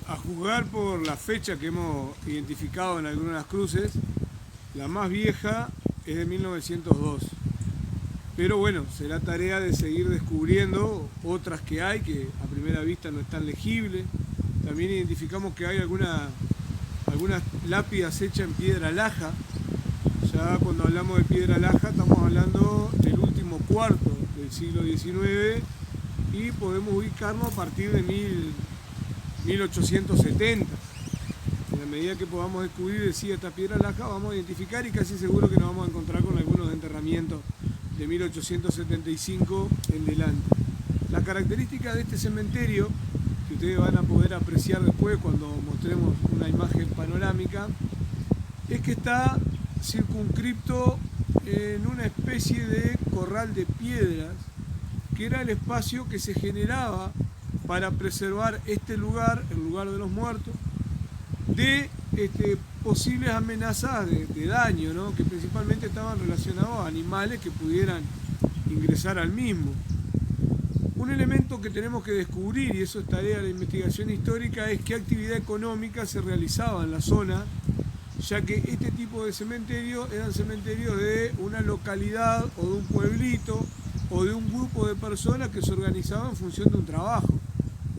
A juzgar por la fecha que hemos identificado en algunas cruces, la más vieja es de 1902. Pero bueno, será tarea de seguir descubriendo otras que hay que a primera vista no están legibles. También identificamos que hay algunas lápidas hechas en piedra laja. Ya cuando hablamos de piedra laja estamos hablando del último cuarto del siglo XIX y podemos ubicarnos a partir de 1870. En la medida que podamos descubrir, decía, esta piedra laja, vamos a identificar y casi seguro que nos vamos a encontrar con algunos enterramientos de 1875 en delante. La característica de este cementerio, que ustedes van a poder apreciar después cuando mostremos una imagen panorámica, es que está circunscripto en una especie de corral de piedras, que era el espacio que se generaba para preservar este lugar, el lugar de los muertos, de posibles amenazas de daño, ¿no? Que principalmente estaban relacionados a animales que pudieran ingresar al mismo. Un elemento que tenemos que descubrir, y eso es tarea de la investigación histórica, es qué actividad económica se realizaba en la zona, ya que este tipo de cementerios eran cementerios de una localidad o de un pueblito o de un grupo de personas que se organizaban en función de un trabajo.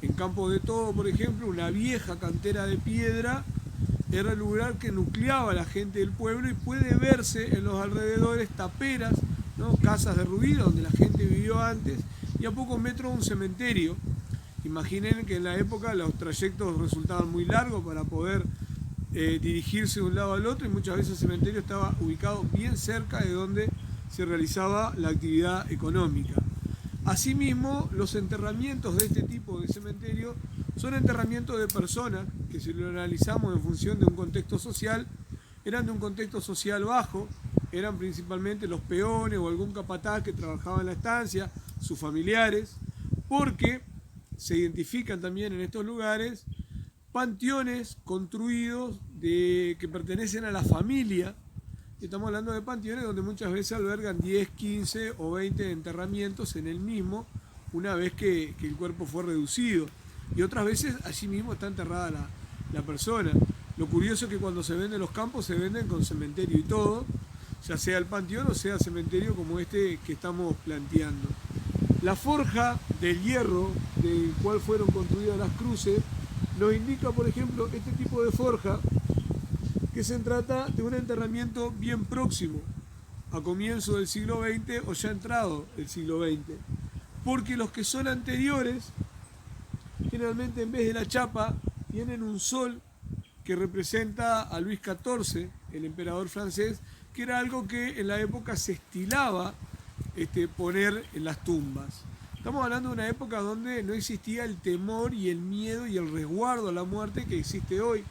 En Campo de Todo, por ejemplo, una vieja cantera de piedra era el lugar que nucleaba a la gente del pueblo y puede verse en los alrededores taperas, ¿no? Casas derruidas donde la gente vivió antes y a pocos metros un cementerio. Imaginen que en la época los trayectos resultaban muy largos para poder dirigirse de un lado al otro y muchas veces el cementerio estaba ubicado bien cerca de donde se realizaba la actividad económica. Asimismo, los enterramientos de este tipo de cementerio son enterramientos de personas que, si lo analizamos en función de un contexto social, eran de un contexto social bajo, eran principalmente los peones o algún capataz que trabajaba en la estancia, sus familiares, porque se identifican también en estos lugares panteones construidos que pertenecen a la familia. Estamos hablando de panteones donde muchas veces albergan 10, 15 o 20 enterramientos en el mismo, una vez que el cuerpo fue reducido. Y otras veces allí mismo está enterrada la persona. Lo curioso es que cuando se venden los campos se venden con cementerio y todo, ya sea el panteón o sea cementerio como este que estamos planteando. La forja del hierro del cual fueron construidas las cruces nos indica, por ejemplo, este tipo de forja, que se trata de un enterramiento bien próximo a comienzo del siglo XX o ya entrado el siglo XX, porque los que son anteriores, generalmente en vez de la chapa, tienen un sol que representa a Luis XIV, el emperador francés, que era algo que en la época se estilaba poner en las tumbas. Estamos hablando de una época donde no existía el temor y el miedo y el resguardo a la muerte que existe hoy.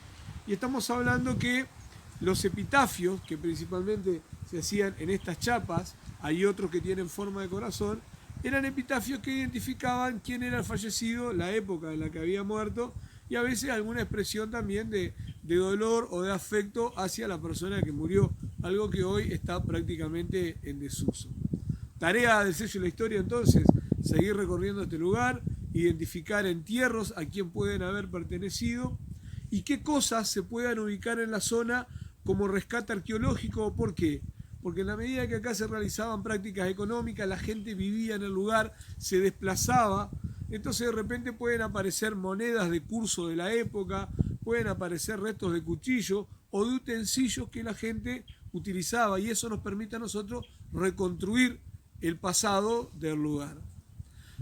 Y estamos hablando que los epitafios, que principalmente se hacían en estas chapas, hay otros que tienen forma de corazón, eran epitafios que identificaban quién era el fallecido, la época en la que había muerto y a veces alguna expresión también de dolor o de afecto hacia la persona que murió, algo que hoy está prácticamente en desuso. Tarea del sello de la historia entonces, seguir recorriendo este lugar, identificar entierros a quién pueden haber pertenecido y qué cosas se puedan ubicar en la zona como rescate arqueológico. ¿Por qué? Porque en la medida que acá se realizaban prácticas económicas, la gente vivía en el lugar, se desplazaba, entonces de repente pueden aparecer monedas de curso de la época, pueden aparecer restos de cuchillos o de utensilios que la gente utilizaba y eso nos permite a nosotros reconstruir el pasado del lugar.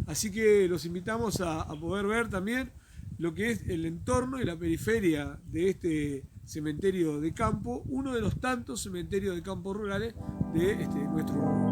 Así que los invitamos a poder ver también lo que es el entorno y la periferia de este cementerio de campo, uno de los tantos cementerios de campo rurales de nuestro lugar.